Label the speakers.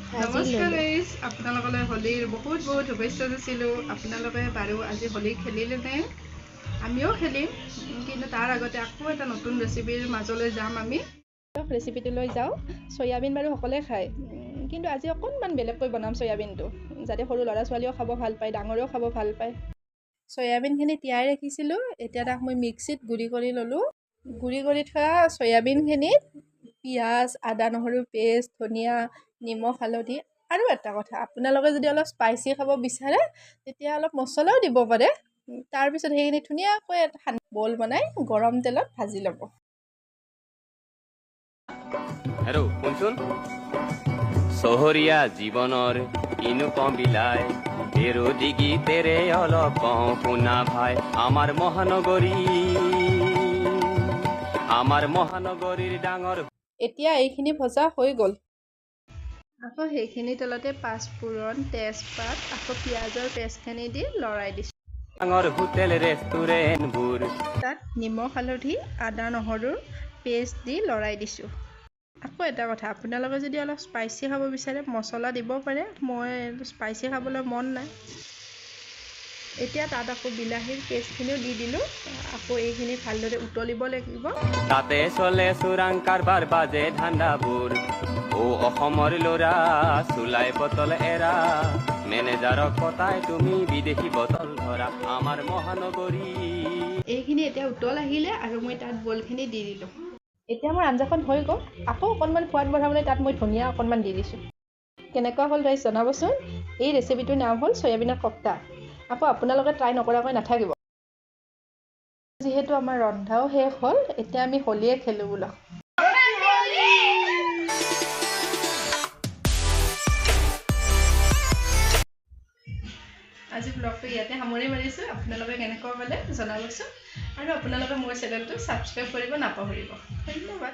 Speaker 1: নমস্কাৰ গাইজ, আপোনালোকলৈ হোলীৰ বহুত শুভেচ্ছা দিছিলোঁ। আপোনালোকে বাৰু আজি হোলী খেলিলেনে? আমিও খেলিম, কিন্তু তাৰ আগতে আকৌ এটা নতুন ৰেচিপিৰ মাজলৈ যাম। আমি ৰেচিপিটোলৈ যাওঁ। চয়াবিন বাৰু সকলোৱে খায়, কিন্তু আজি অকণমান বেলেগকৈ বনাম চয়াবিনটো, যাতে সৰু ল'ৰা ছোৱালীয়েও খাব ভাল পায়, ডাঙৰেও খাব ভাল পায়। চয়াবিনখিনি তিয়াই ৰাখিছিলোঁ, এতিয়া তাক মই মিক্সিত গুড়ি কৰি ল'লোঁ। গুড়ি কৰি থোৱা চয়াবিনখিনিত পিঁয়াজ, আদা নহৰু পেষ্ট, ধনিয়া, নিমখ, হালধি আৰু এটা কথা, আপোনালোকে যদি অলপ স্পাইচি খাব বিচাৰে তেতিয়া অলপ মছলাও দিব পাৰে। তাৰপিছত সেইখিনি ধুনীয়াকৈ এটা বল বনাই গৰম তেলত ভাজি ল'ব।
Speaker 2: হেল্ল' শুনচোন, চহৰীয়া জীৱনৰ কিনো কম বিলাই, বিৰোধী গীতেৰে অলপ কওঁ শুনা ভাই। আমাৰ মহানগৰীৰ ডাঙৰ।
Speaker 1: এতিয়া এইখিনি ভজা হৈ গ'ল। আকৌ সেইখিনি তেলতে পাঁচফোৰণ, তেজপাত, আকৌ পিঁয়াজৰ পেষ্টখিনি দি লৰাই দিছোঁ।
Speaker 2: ডাঙৰ হোটেল ৰেষ্টুৰেণ্টবোৰ
Speaker 1: তাত নিমখ, হালধি, আদা নহৰুৰ পেষ্ট দি লৰাই দিছোঁ। আকৌ এটা কথা, আপোনালোকে যদি অলপ স্পাইচি খাব বিচাৰে মছলা দিব পাৰে। মই স্পাইচি খাবলৈ মন নাই। এতিয়া তাত আকৌ বিলাহীৰ পেষ্টখিনিও দি দিলোঁ। আকৌ এইখিনি ভালদৰে উতলিব লাগিব।
Speaker 2: তাতে চলে চোৰাং কাৰবাৰ, বাজে ধান্দাবোৰ। অসমৰ ল'ৰা চুলাই বটল এৰা, মেনেজাৰক পতাই তুমি বিদেশী বটল ধৰা। আমাৰ মহানগৰী এইখিনি
Speaker 1: এতিয়া উতল আহিলে আৰু মই তাত বলখিনি দি দিলোঁ। এতিয়া মোৰ আঞ্জাখন হৈ গ'ল। আকৌ অকণমান সোৱাদ বঢ়াবলৈ তাত মই ধনিয়া অকণমান দি দিছোঁ। কেনেকুৱা হ'ল ৰাইজ জনাবচোন। এই ৰেচিপিটোৰ নাম হ'ল চয়াবিনৰ কফ্তা। আকৌ আপোনালোকে ট্ৰাই নকৰাকৈ নাথাকিব। যিহেতু আমাৰ ৰন্ধাও শেষ হ'ল, এতিয়া আমি হোলীয়ে খেলোঁ বোলো। আজি ব্লগটো ইয়াতে সামৰি মাৰিছোঁ। আপোনালোকে কেনেকুৱা পালে জনাবচোন, আৰু আপোনালোকে মোৰ চেনেলটো ছাবস্ক্ৰাইব কৰিব নাপাহৰিব। ধন্যবাদ।